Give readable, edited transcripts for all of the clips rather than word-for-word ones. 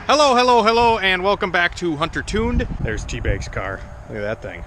Hello, hello, hello, and welcome back to Hunter Tuned. There's T-Bag's car. Look at that thing.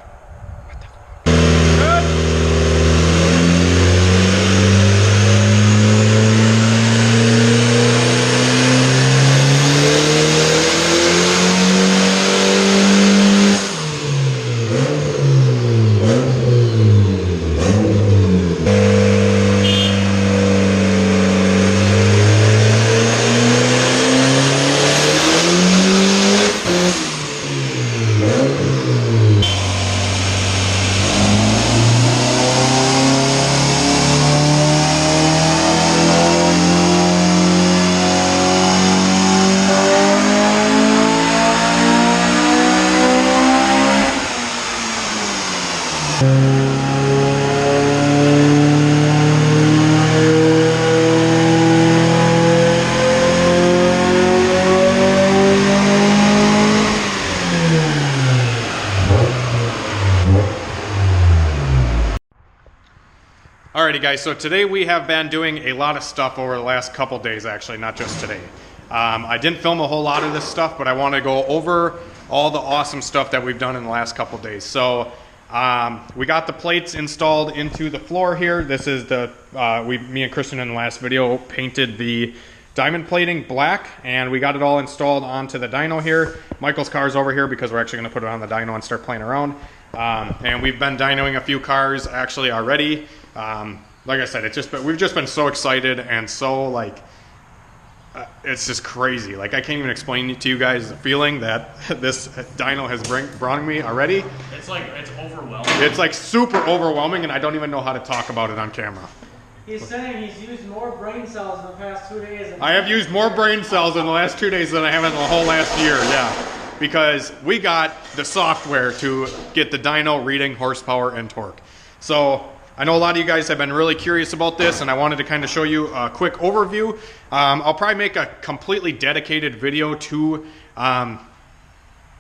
Alrighty guys, so today we have been doing a lot of stuff over the last couple days, actually, not just today. I didn't film a whole lot of this stuff, but I want to go over all the awesome stuff that we've done in the last couple days. So we got the plates installed into the floor here. This is the, me and Christian in the last video painted the diamond plating black, and we got it all installed onto the dyno here. Michael's car's over here because we're actually going to put it on the dyno and start playing around. And we've been dynoing a few cars actually already. Like I said, we've just been so excited and so like, it's just crazy. Like I can't even explain to you guys the feeling that this dyno has brought me already. It's overwhelming. It's like super overwhelming, and I don't even know how to talk about it on camera. He's saying he's used more brain cells in the past 2 days. I have used more brain cells in the last 2 days than I have in the whole last year, yeah. Because we got the software to get the dyno reading horsepower and torque. So I know a lot of you guys have been really curious about this, and I wanted to kind of show you a quick overview. I'll probably make a completely dedicated video to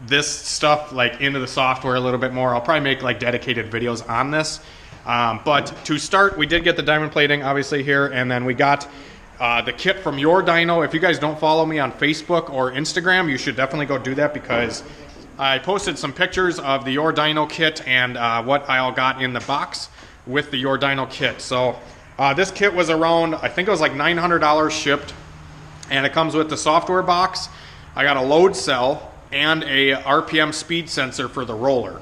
this stuff, like into the software a little bit more. I'll probably make like dedicated videos on this. But to start, we did get the diamond plating obviously here, and then we got the kit from Your Dyno. If you guys don't follow me on Facebook or Instagram, you should definitely go do that, because I posted some pictures of the Your Dyno kit and what I all got in the box with the Your Dyno kit. So this kit was around, I think it was like $900 shipped, and it comes with the software box. I got a load cell and a RPM speed sensor for the roller.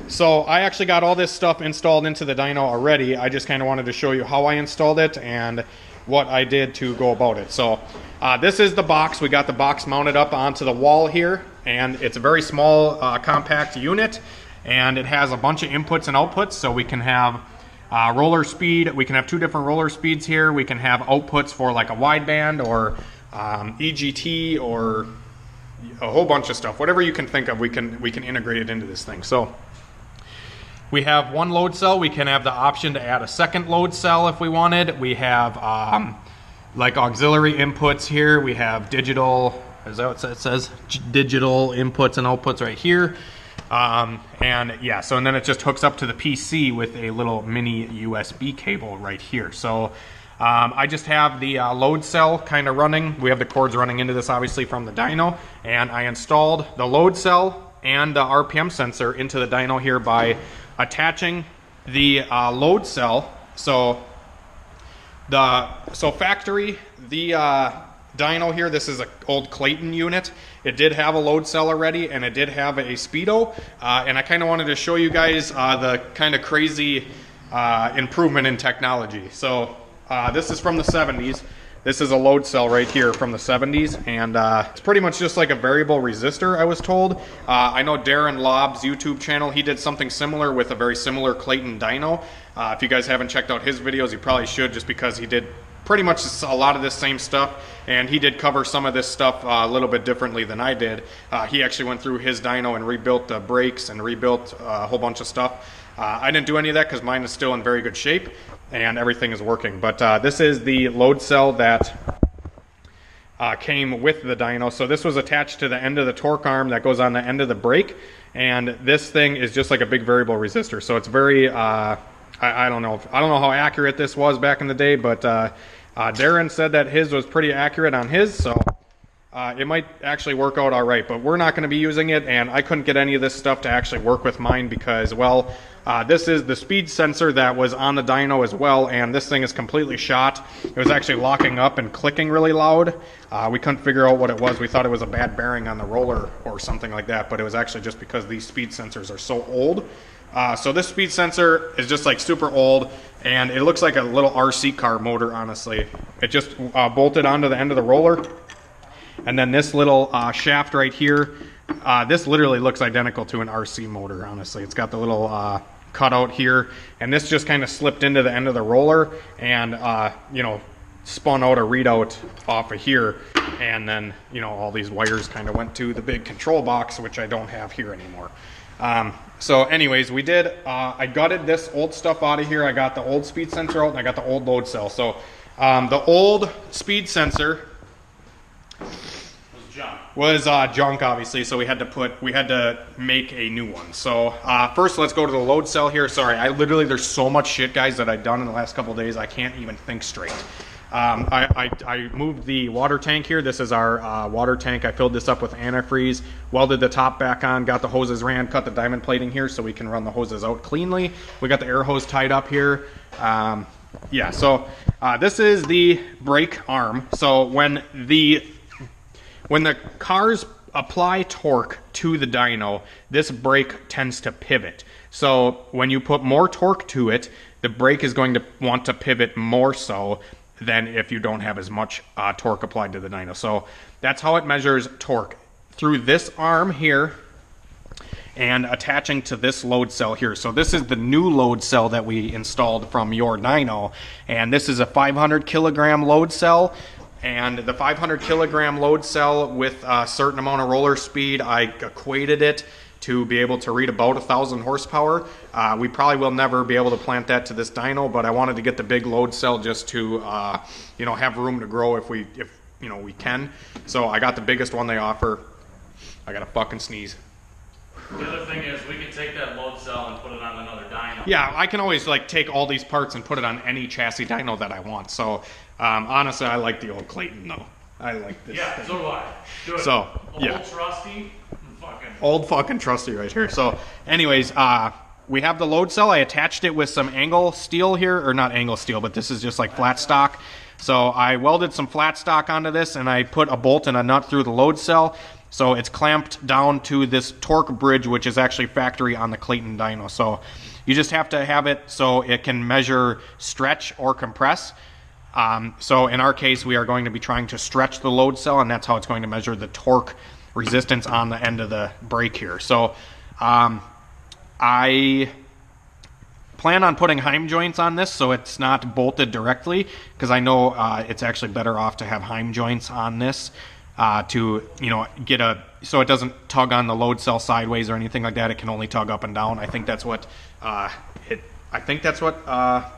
So I actually got all this stuff installed into the dyno already. I just kind of wanted to show you how I installed it and what I did to go about it. So this is the box. We got the box mounted up onto the wall here, and it's a very small compact unit, and it has a bunch of inputs and outputs. So we can have roller speed. We can have 2 different roller speeds here. We can have outputs for like a wideband or EGT or a whole bunch of stuff. Whatever you can think of, we can integrate it into this thing. So we have one load cell. We can have the option to add a second load cell if we wanted. We have like auxiliary inputs here. We have digital, is that what it says? Digital inputs and outputs right here. And yeah, so and then it just hooks up to the PC with a little mini USB cable right here. So I just have the load cell kind of running. We have the cords running into this obviously from the dyno, and I installed the load cell and the RPM sensor into the dyno here by attaching the load cell. So factory, the dyno here, this is an old Clayton unit. It did have a load cell already, and it did have a speedo, and I kind of wanted to show you guys the kind of crazy improvement in technology. So this is from the 70s. This is a load cell right here from the 70s, and it's pretty much just like a variable resistor, I was told. I know Darren Lobb's YouTube channel, he did something similar with a very similar Clayton dyno. If you guys haven't checked out his videos, you probably should, just because he did pretty much a lot of this same stuff, and he did cover some of this stuff a little bit differently than I did. He actually went through his dyno and rebuilt the brakes and rebuilt a whole bunch of stuff. I didn't do any of that because mine is still in very good shape and everything is working. But this is the load cell that came with the dyno. So this was attached to the end of the torque arm that goes on the end of the brake, and this thing is just like a big variable resistor. So it's very I don't know how accurate this was back in the day, but Darren said that his was pretty accurate on his. So it might actually work out all right, but we're not going to be using it, and I couldn't get any of this stuff to actually work with mine because, well, this is the speed sensor that was on the dyno as well, and this thing is completely shot. It was actually locking up and clicking really loud. We couldn't figure out what it was. We thought it was a bad bearing on the roller or something like that, but it was actually just because these speed sensors are so old. So this speed sensor is just like super old, and it looks like a little RC car motor, honestly. It just bolted onto the end of the roller. And then this little shaft right here, this literally looks identical to an RC motor, honestly. It's got the little cutout here, and this just kind of slipped into the end of the roller and, you know, spun out a readout off of here. And then, you know, all these wires kind of went to the big control box, which I don't have here anymore. So anyways, we did, I gutted this old stuff out of here. I got the old speed sensor out, and I got the old load cell. So the old speed sensor was junk, obviously, so we had to make a new one. So first, let's go to the load cell here. Sorry, there's so much shit, guys, that I've done in the last couple of days, I can't even think straight. I moved the water tank here. This is our water tank. I filled this up with antifreeze, welded the top back on, got the hoses ran, cut the diamond plating here so we can run the hoses out cleanly. We got the air hose tied up here. Yeah, so this is the brake arm. So when the cars apply torque to the dyno, this brake tends to pivot. So when you put more torque to it, the brake is going to want to pivot more so than if you don't have as much torque applied to the dyno. So that's how it measures torque, through this arm here and attaching to this load cell here. So this is the new load cell that we installed from your dyno, and this is a 500 kilogram load cell. And the 500 kilogram load cell with a certain amount of roller speed, I equated it to be able to read about 1,000 horsepower. We probably will never be able to plant that to this dyno, but I wanted to get the big load cell just to, you know, have room to grow if you know, we can. So I got the biggest one they offer. I got a fucking sneeze. The other thing is we can take that load cell and put it on another dyno. Yeah, I can always like take all these parts and put it on any chassis dyno that I want. So honestly, I like the old Clayton though. I like this. Yeah, thing. so do I. Do it. So old trusty, fucking old fucking trusty right here. So anyways, we have the load cell. I attached it with some angle steel here, or not angle steel, but this is just like flat stock. So I welded some flat stock onto this, and I put a bolt and a nut through the load cell. So it's clamped down to this torque bridge, which is actually factory on the Clayton dyno. So you just have to have it so it can measure stretch or compress. So in our case, we are going to be trying to stretch the load cell, and that's how it's going to measure the torque resistance on the end of the brake here. So I plan on putting Heim joints on this so it's not bolted directly, because I know it's actually better off to have Heim joints on this to, you know, get so it doesn't tug on the load cell sideways or anything like that. It can only tug up and down. I think that's what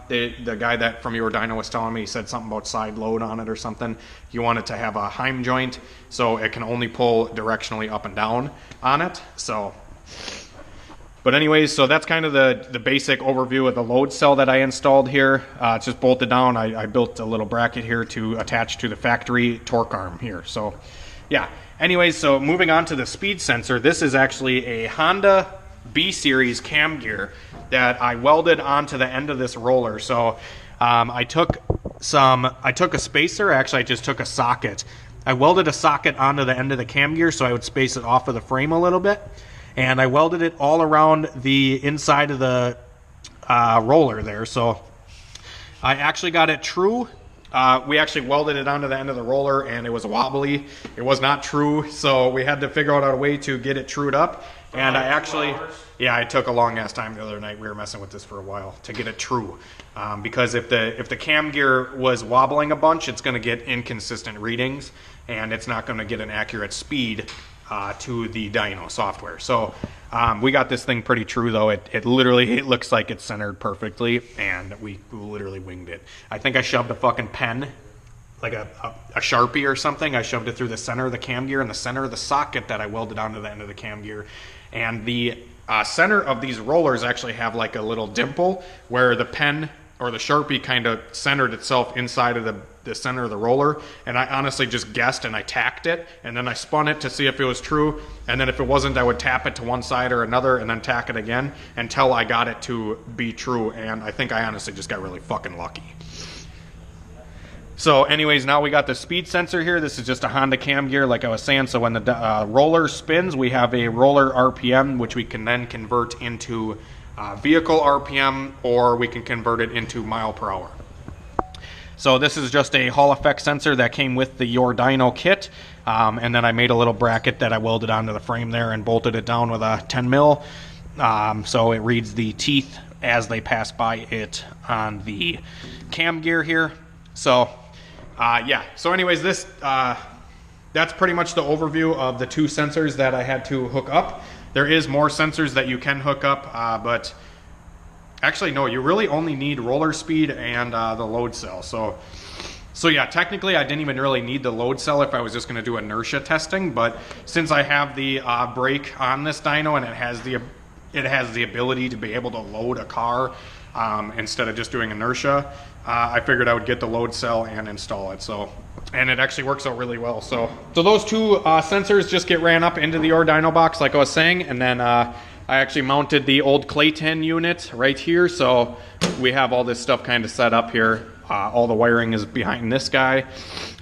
the guy that from your dyno was telling me. He said something about side load on it or something. You want it to have a Heim joint so it can only pull directionally up and down on it. So, but anyways, so that's kind of the basic overview of the load cell that I installed here. It's just bolted down. I built a little bracket here to attach to the factory torque arm here. So yeah, anyways, so moving on to the speed sensor. This is actually a Honda B-Series cam gear that I welded onto the end of this roller. So I took a spacer. Actually, I just took a socket. I welded a socket onto the end of the cam gear so I would space it off of the frame a little bit. And I welded it all around the inside of the roller there. So I actually got it true. We actually welded it onto the end of the roller, and it was wobbly. It was not true, so we had to figure out a way to get it trued up. And I actually, yeah, it took a long ass time the other night. We were messing with this for a while to get it true, because if the cam gear was wobbling a bunch, it's going to get inconsistent readings, and it's not going to get an accurate speed to the dyno software. So we got this thing pretty true though. It literally, it looks like it's centered perfectly, and we literally winged it. I think I shoved a fucking pen, like a Sharpie or something. I shoved it through the center of the cam gear and the center of the socket that I welded onto the end of the cam gear. And the center of these rollers actually have like a little dimple where the pen or the Sharpie kind of centered itself inside of the center of the roller, and I honestly just guessed and I tacked it, and then I spun it to see if it was true, and then if it wasn't, I would tap it to one side or another and then tack it again until I got it to be true, and I think I honestly just got really fucking lucky. So anyways, now we got the speed sensor here. This is just a Honda cam gear, like I was saying. So when the roller spins, we have a roller RPM, which we can then convert into vehicle RPM, or we can convert it into mile per hour. So this is just a Hall effect sensor that came with the Your Dyno kit. And then I made a little bracket that I welded onto the frame there and bolted it down with a 10 mil. So it reads the teeth as they pass by it on the cam gear here. So yeah, so anyways, this that's pretty much the overview of the two sensors that I had to hook up. There is more sensors that you can hook up, but actually no, you really only need roller speed and the load cell. So yeah, technically I didn't even really need the load cell if I was just going to do inertia testing, but since I have the brake on this dyno and it has the ability to be able to load a car instead of just doing inertia, I figured I would get the load cell and install it. So, and it actually works out really well. So those two sensors just get ran up into the Your Dyno box, like I was saying, and then I actually mounted the old Clayton unit right here. So we have all this stuff kind of set up here. All the wiring is behind this guy,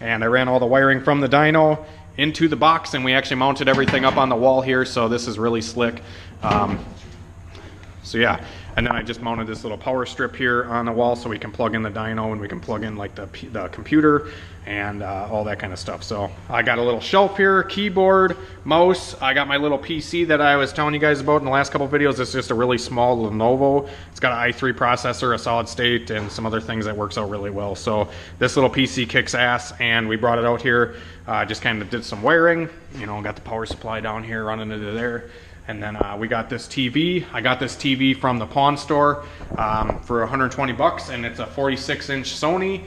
and I ran all the wiring from the dyno into the box, and we actually mounted everything up on the wall here. So this is really slick. So yeah, and then I just mounted this little power strip here on the wall so we can plug in the dyno and we can plug in like the computer and all that kind of stuff. So I got a little shelf here, keyboard, mouse. I got my little PC that I was telling you guys about in the last couple of videos. It's just a really small Lenovo. It's got an i3 processor, a solid state, and some other things that works out really well. So this little PC kicks ass, and we brought it out here. Just kind of did some wiring, you know, got the power supply down here running into there. And then we got this TV. I got this TV from the pawn store for 120 bucks, and it's a 46-inch Sony.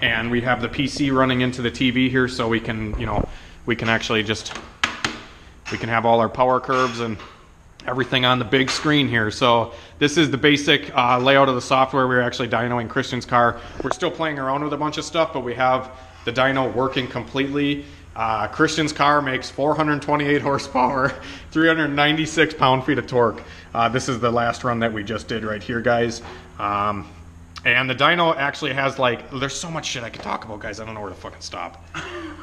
And we have the PC running into the TV here, so we can, you know, we can actually just, we can have all our power curves and everything on the big screen here. So this is the basic layout of the software. We're actually dynoing Christian's car. We're still playing around with a bunch of stuff, but we have the dyno working completely. Christian's car makes 428 horsepower, 396 pound-feet of torque. This is the last run that we just did right here, guys. And the dyno actually has, like, there's so much shit I could talk about, guys. I don't know where to fucking stop.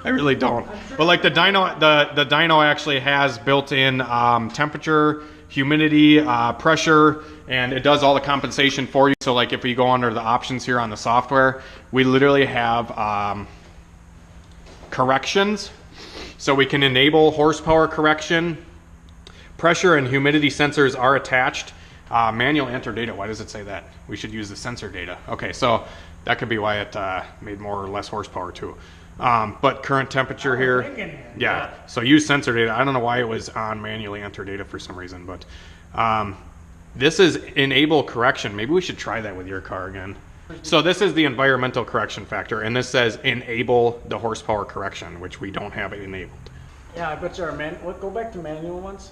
I really don't. But like the dyno actually has built-in temperature, humidity, pressure, and it does all the compensation for you. So like if you go under the options here on the software, we literally have corrections, so we can enable horsepower correction. Pressure and humidity sensors are attached. Manual enter data, why does it say that? We should use the sensor data. Okay, so that could be why it made more or less horsepower too. But current temperature here, yeah, so use sensor data. I don't know why it was on manually enter data for some reason, but this is enable correction. Maybe we should try that with your car again. So this is the environmental correction factor, and this says enable the horsepower correction, which we don't have it enabled. Yeah, I bet you our go back to manual ones.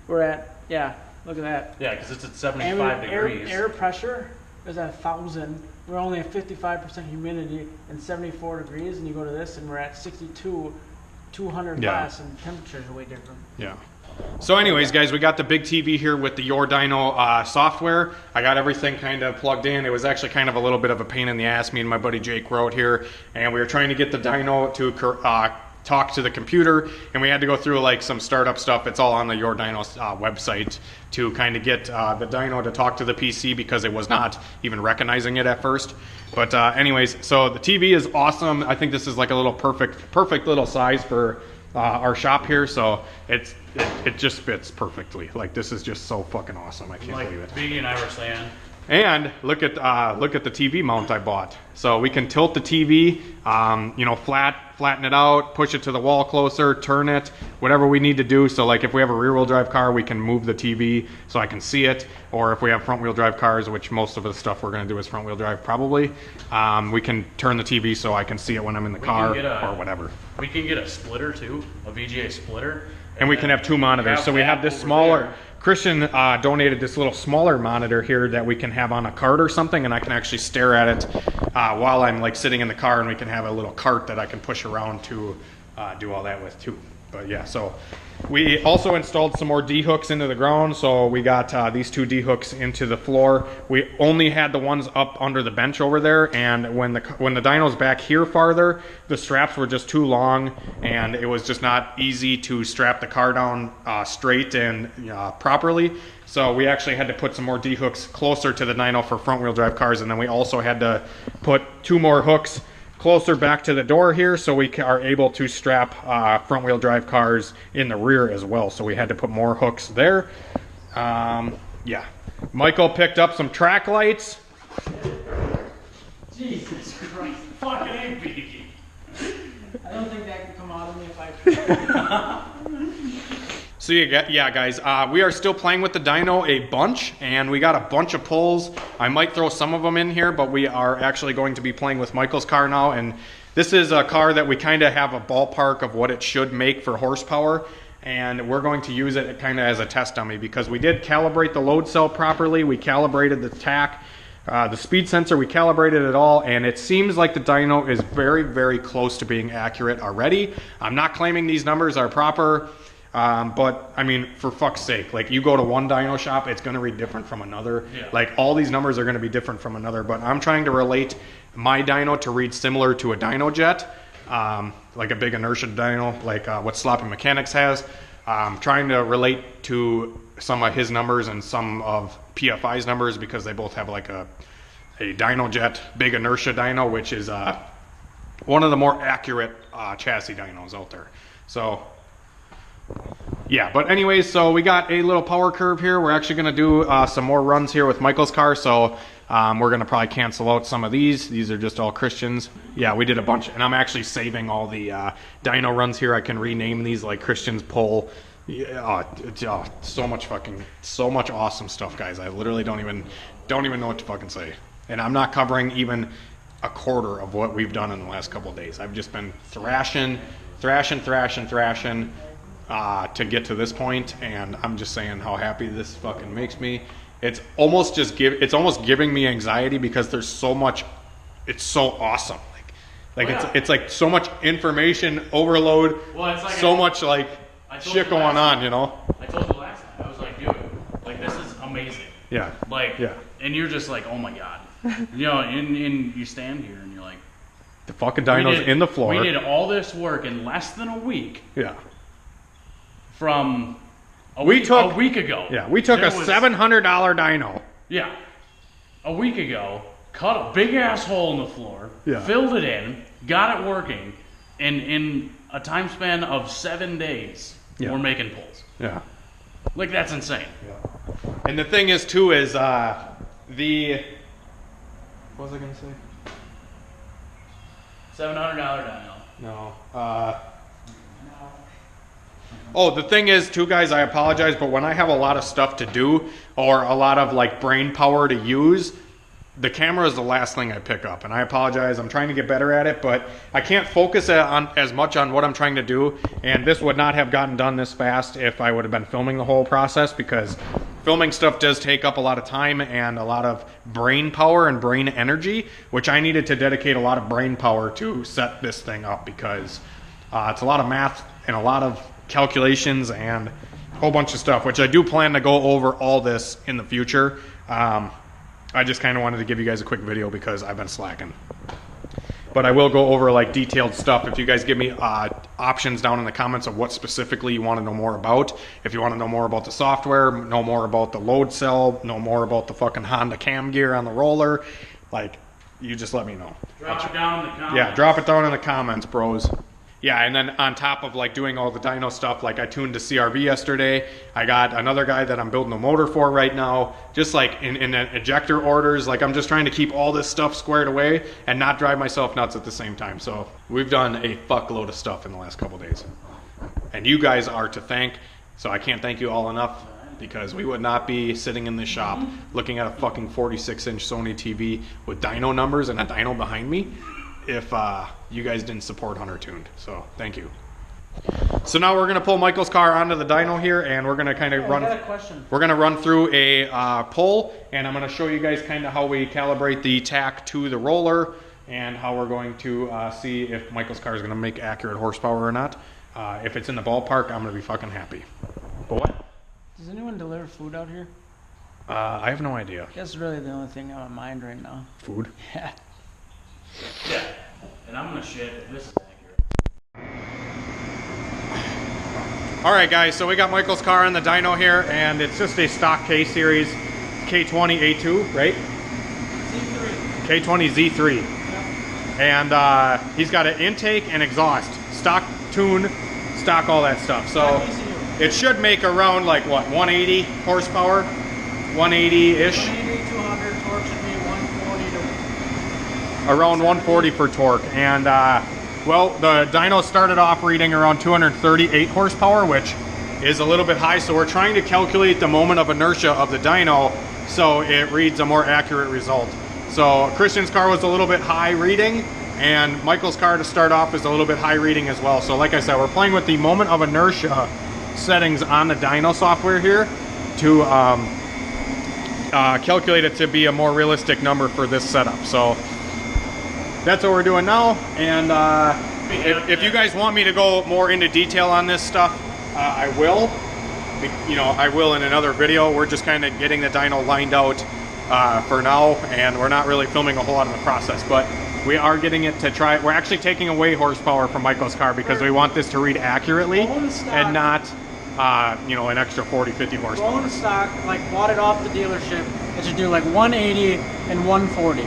We're at, yeah, look at that. Yeah, because it's at 75 degrees. Air pressure is at 1,000. We're only at 55% humidity and 74 degrees, and you go to this and we're at 62, 200 less, and temperatures are way different. Yeah. So anyways, guys, we got the big TV here with the Your Dyno software. I got everything kind of plugged in. It was actually kind of a little bit of a pain in the ass. Me and my buddy Jake were out here, and we were trying to get the dyno to talk to the computer, and we had to go through like some startup stuff. It's all on the Your Dyno website to kind of get the dyno to talk to the PC, because it was not even recognizing it at first. But anyways, so the TV is awesome. I think this is like a little perfect little size for our shop here, so it just fits perfectly. Like, this is just so fucking awesome. I can't believe it. Biggie and I were saying. And look at the TV mount I bought. So we can tilt the TV, you know, flat flatten it out, push it to the wall closer, turn it, whatever we need to do. So like if we have a rear wheel drive car, we can move the TV so I can see it. Or if we have front wheel drive cars, which most of the stuff we're gonna do is front wheel drive probably, we can turn the TV so I can see it when I'm in the car or whatever. We can get a splitter too, a VGA splitter. And we can have two monitors. So we have this smaller, Christian donated this little smaller monitor here that we can have on a cart or something, and I can actually stare at it while I'm like sitting in the car, and we can have a little cart that I can push around to do all that with too. But yeah, so we also installed some more D-hooks into the ground. So we got these two D-hooks into the floor. We only had the ones up under the bench over there, and when the dyno's back here farther, the straps were just too long, and it was just not easy to strap the car down straight and properly. So we actually had to put some more D-hooks closer to the dyno for front wheel drive cars, and then we also had to put two more hooks closer back to the door here so we are able to strap front wheel drive cars in the rear as well. So we had to put more hooks there. Yeah, Michael picked up some track lights. Jesus Christ. Fucking AP. I don't think that could come out of me if I So yeah, guys, we are still playing with the dyno a bunch, and we got a bunch of pulls. I might throw some of them in here, but we are actually going to be playing with Michael's car now, and this is a car that we kind of have a ballpark of what it should make for horsepower, and we're going to use it kind of as a test dummy because we did calibrate the load cell properly. We calibrated the tach, the speed sensor, we calibrated it all, and it seems like the dyno is very, very close to being accurate already. I'm not claiming these numbers are proper. But I mean, for fuck's sake, like you go to one dyno shop, it's going to read different from another. Yeah. Like all these numbers are going to be different from another, but I'm trying to relate my dyno to read similar to a dyno jet, like a big inertia dyno, like what Sloppy Mechanics has. Trying to relate to some of his numbers and some of PFI's numbers because they both have like a dyno jet, big inertia dyno, which is one of the more accurate chassis dynos out there. So yeah, but anyways, so we got a little power curve here. We're actually going to do some more runs here with Michael's car, so we're going to probably cancel out some of these. These are just all Christians. Yeah, we did a bunch, and I'm actually saving all the dyno runs here. I can rename these like Christian's pull. Yeah, so much awesome stuff, guys. I literally don't even know what to fucking say. And I'm not covering even a quarter of what we've done in the last couple of days. I've just been thrashing to get to this point, and I'm just saying how happy this fucking makes me. It's almost giving me anxiety because there's so much. It's so awesome. It's like so much information overload. Well, it's like so much like shit going on, you know. I told you last time. I was like, dude, like this is amazing. Yeah. Like, yeah. And you're just like, oh my god. You know, and you stand here and you're like, the fucking dyno's in the floor. We did all this work in less than a week. Yeah. From a week ago. Yeah, we took a $700 dyno. Yeah. A week ago, cut a big ass hole in the floor, yeah. Filled it in, got it working, and in a time span of 7 days, yeah. We're making pulls. Yeah. Like, that's insane. Yeah. And the thing is, too, is what was I going to say? $700 dyno. No. Oh, the thing is, too, guys, I apologize, but when I have a lot of stuff to do or a lot of like brain power to use, the camera is the last thing I pick up. And I apologize. I'm trying to get better at it, but I can't focus on as much on what I'm trying to do. And this would not have gotten done this fast if I would have been filming the whole process, because filming stuff does take up a lot of time and a lot of brain power and brain energy, which I needed to dedicate a lot of brain power to set this thing up, because it's a lot of math and a lot of calculations and a whole bunch of stuff, which I do plan to go over all this in the future. I just kind of wanted to give you guys a quick video because I've been slacking. But I will go over like detailed stuff if you guys give me options down in the comments of what specifically you want to know more about. If you want to know more about the software, know more about the load cell, know more about the fucking Honda cam gear on the roller, like, you just let me know. Drop it down in the comments. Yeah, drop it down in the comments, bros. yeah, and then on top of like doing all the dyno stuff, like I tuned to CRV yesterday. I got another guy that I'm building a motor for right now. Just like in ejector orders, like I'm just trying to keep all this stuff squared away and not drive myself nuts at the same time. So we've done a fuckload of stuff in the last couple days. And you guys are to thank, so I can't thank you all enough, because we would not be sitting in this shop looking at a fucking 46-inch Sony TV with dyno numbers and a dyno behind me if you guys didn't support Hunter Tuned. So thank you. So now we're gonna pull Michael's car onto the dyno here, and we're gonna kind of run. I got a question. We're gonna run through a pull, and I'm gonna show you guys kind of how we calibrate the tack to the roller, and how we're going to see if Michael's car is gonna make accurate horsepower or not. If it's in the ballpark, I'm gonna be fucking happy. But what? Does anyone deliver food out here? I have no idea. That's really the only thing on my mind right now. Food? Yeah. Yeah. And I'm gonna shit if this is accurate. Alright guys, so we got Michael's car on the dyno here, and it's just a stock K series K20 A2, right? Z3. K20 Z3. Yep. And he's got an intake and exhaust. Stock tune, stock all that stuff. So it should make around like what, 180 horsepower? 180-ish? 180, 200, torque should be 140 to... Around 140 for torque. And well, the dyno started off reading around 238 horsepower, which is a little bit high. So we're trying to calculate the moment of inertia of the dyno so it reads a more accurate result. So Christian's car was a little bit high reading, and Michael's car to start off is a little bit high reading as well. So like I said, we're playing with the moment of inertia settings on the dyno software here to calculate it to be a more realistic number for this setup. So that's what we're doing now. And if you guys want me to go more into detail on this stuff, I will. You know, I will in another video. We're just kind of getting the dyno lined out for now, and we're not really filming a whole lot of the process, but we are getting it to try. We're actually taking away horsepower from Michael's car because we want this to read accurately and not you know, an extra 40-50 horsepower. Bone stock, like bought it off the dealership, it should do like 180 and 140.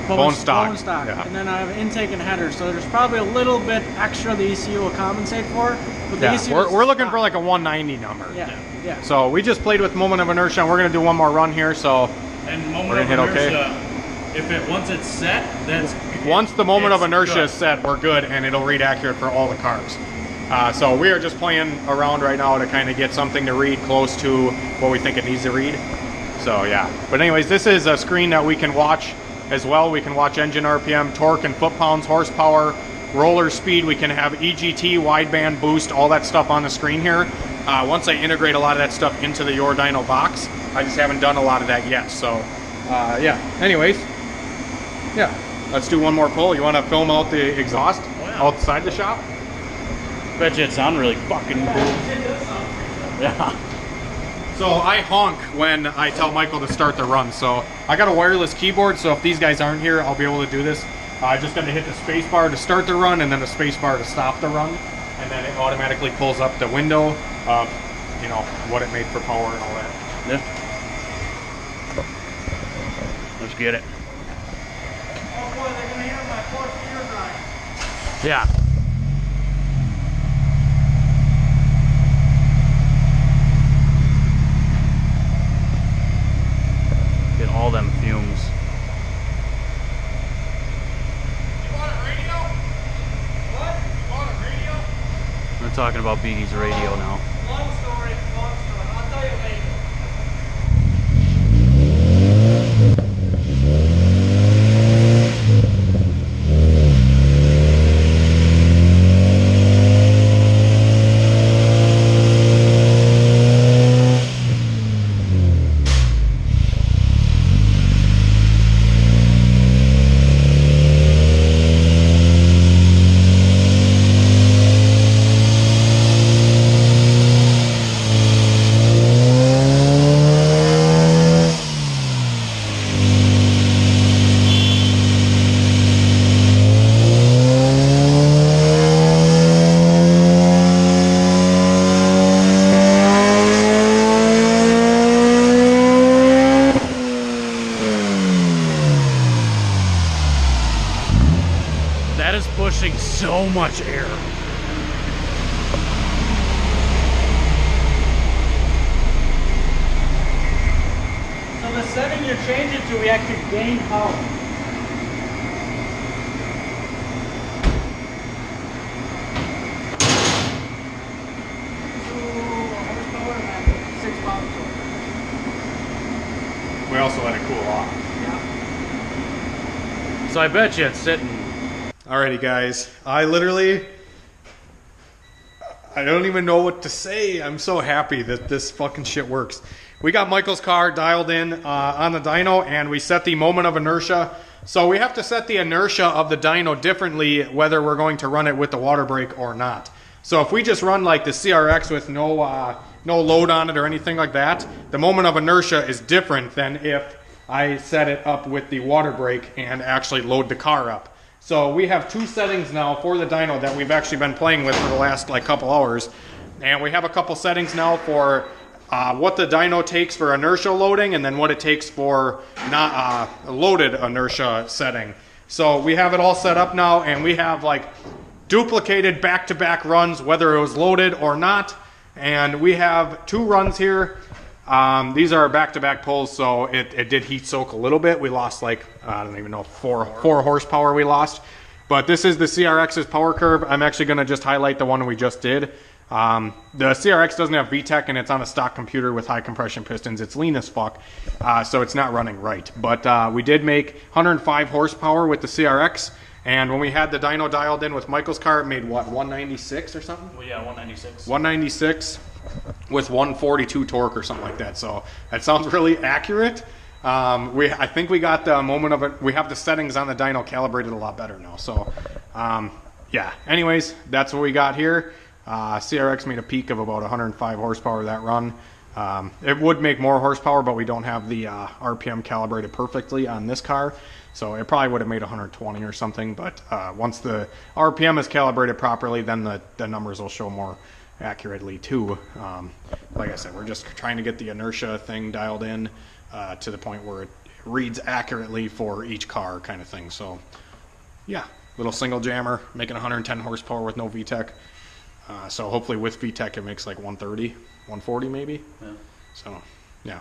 Bone stock. Bone stock. Yeah. And then I have intake and header, so there's probably a little bit extra the ECU will compensate for. But the Yeah, ECU we're looking stock. for like a 190 number. Yeah, yeah. So we just played with moment of inertia, and we're gonna do one more run here. So And we're moment gonna of hit inertia, okay. if it once it's set, that's Once the moment of it's inertia good. is set, we're good, and it'll read accurate for all the cars. So we are just playing around right now to kind of get something to read close to what we think it needs to read. So yeah. But anyways, this is a screen that we can watch as well. We can watch engine RPM, torque and foot-pounds, horsepower, roller speed. We can have EGT, wideband, boost, all that stuff on the screen here. Once I integrate a lot of that stuff into the Your Dyno box, I just haven't done a lot of that yet. So yeah. Anyways, yeah. Let's do one more pull. You want to film out the exhaust outside the shop? Bet you it sounded really fucking cool. Yeah. So I honk when I tell Michael to start the run. So I got a wireless keyboard, so if these guys aren't here, I'll be able to do this. I just got to hit the space bar to start the run, and then the space bar to stop the run, and then it automatically pulls up the window of, you know, what it made for power and all that. Yeah. Let's get it. Oh boy, they're gonna hear my fourth gear drive. Yeah. Get all them fumes. You want a radio? What? You want a radio? We're talking about Beatty's radio now. Long story, I'll tell you later. much air. So the setting you change it to, we actually gain power. We also let it cool off. Yeah. So I bet you it's sitting. Alrighty guys, I don't even know what to say. I'm so happy that this fucking shit works. We got Michael's car dialed in on the dyno, and we set the moment of inertia. So we have to set the inertia of the dyno differently whether we're going to run it with the water brake or not. So if we just run like the CRX with no load on it or anything like that, the moment of inertia is different than if I set it up with the water brake and actually load the car up. So we have two settings now for the dyno that we've actually been playing with for the last like couple hours. And we have a couple settings now for what the dyno takes for inertia loading, and then what it takes for not loaded inertia setting. So we have it all set up now, and we have like duplicated back-to-back runs whether it was loaded or not. And we have two runs here. These are back-to-back pulls, so it did heat soak a little bit. We lost like, I don't even know, four horsepower we lost. But this is the CRX's power curve. I'm actually going to just highlight the one we just did. The CRX doesn't have VTEC, and it's on a stock computer with high compression pistons. It's lean as fuck, so it's not running right. But we did make 105 horsepower with the CRX. And when we had the dyno dialed in with Michael's car, it made what, 196 or something? Well, yeah, 196. 196 with 142 torque or something like that. So that sounds really accurate. I think we got the moment of it. We have the settings on the dyno calibrated a lot better now. So yeah, anyways, that's what we got here. CRX made a peak of about 105 horsepower that run. It would make more horsepower, but we don't have the RPM calibrated perfectly on this car. So it probably would have made 120 or something, but once the RPM is calibrated properly, then the numbers will show more accurately too. Like I said, we're just trying to get the inertia thing dialed in to the point where it reads accurately for each car kind of thing. So yeah, little single jammer, making 110 horsepower with no VTEC. So hopefully with VTEC it makes like 130, 140 maybe. Yeah. So yeah.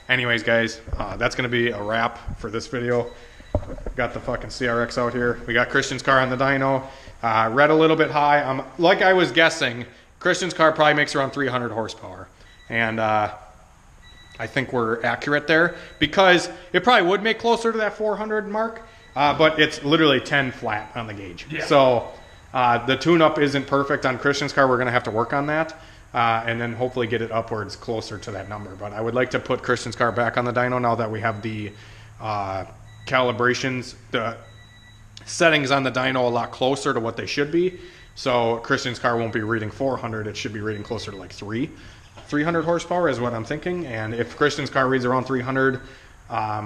Anyways guys, that's going to be a wrap for this video. Got the fucking CRX out here. We got Christian's car on the dyno. Read a little bit high. Like I was guessing, Christian's car probably makes around 300 horsepower. And I think we're accurate there, because it probably would make closer to that 400 mark, but it's literally 10 flat on the gauge. Yeah. So the tune-up isn't perfect on Christian's car. We're going to have to work on that. And then hopefully get it upwards closer to that number. But I would like to put Christian's car back on the dyno now that we have the calibrations, the settings on the dyno a lot closer to what they should be. So Christian's car won't be reading 400. It should be reading closer to like 300 horsepower is what I'm thinking. And if Christian's car reads around 300,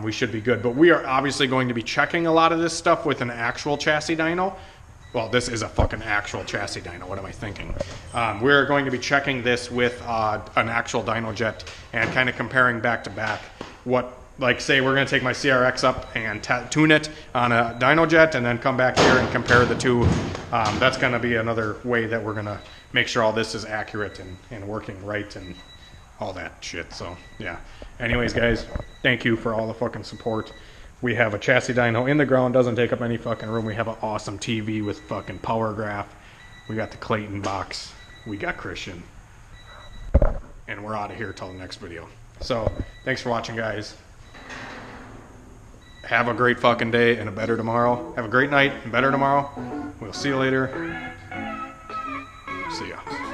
we should be good. But we are obviously going to be checking a lot of this stuff with an actual chassis dyno. Well, this is a fucking actual chassis dyno. What am I thinking? We're going to be checking this with an actual dyno jet and kind of comparing back to back what, like say we're going to take my CRX up and tune it on a dyno jet and then come back here and compare the two. That's going to be another way that we're going to make sure all this is accurate and working right and all that shit. So yeah. Anyways, guys, thank you for all the fucking support. We have a chassis dyno in the ground, doesn't take up any fucking room. We have an awesome TV with fucking power graph. We got the Clayton box. We got Christian. And we're out of here till the next video. So, thanks for watching, guys. Have a great fucking day and a better tomorrow. Have a great night and better tomorrow. We'll see you later. See ya.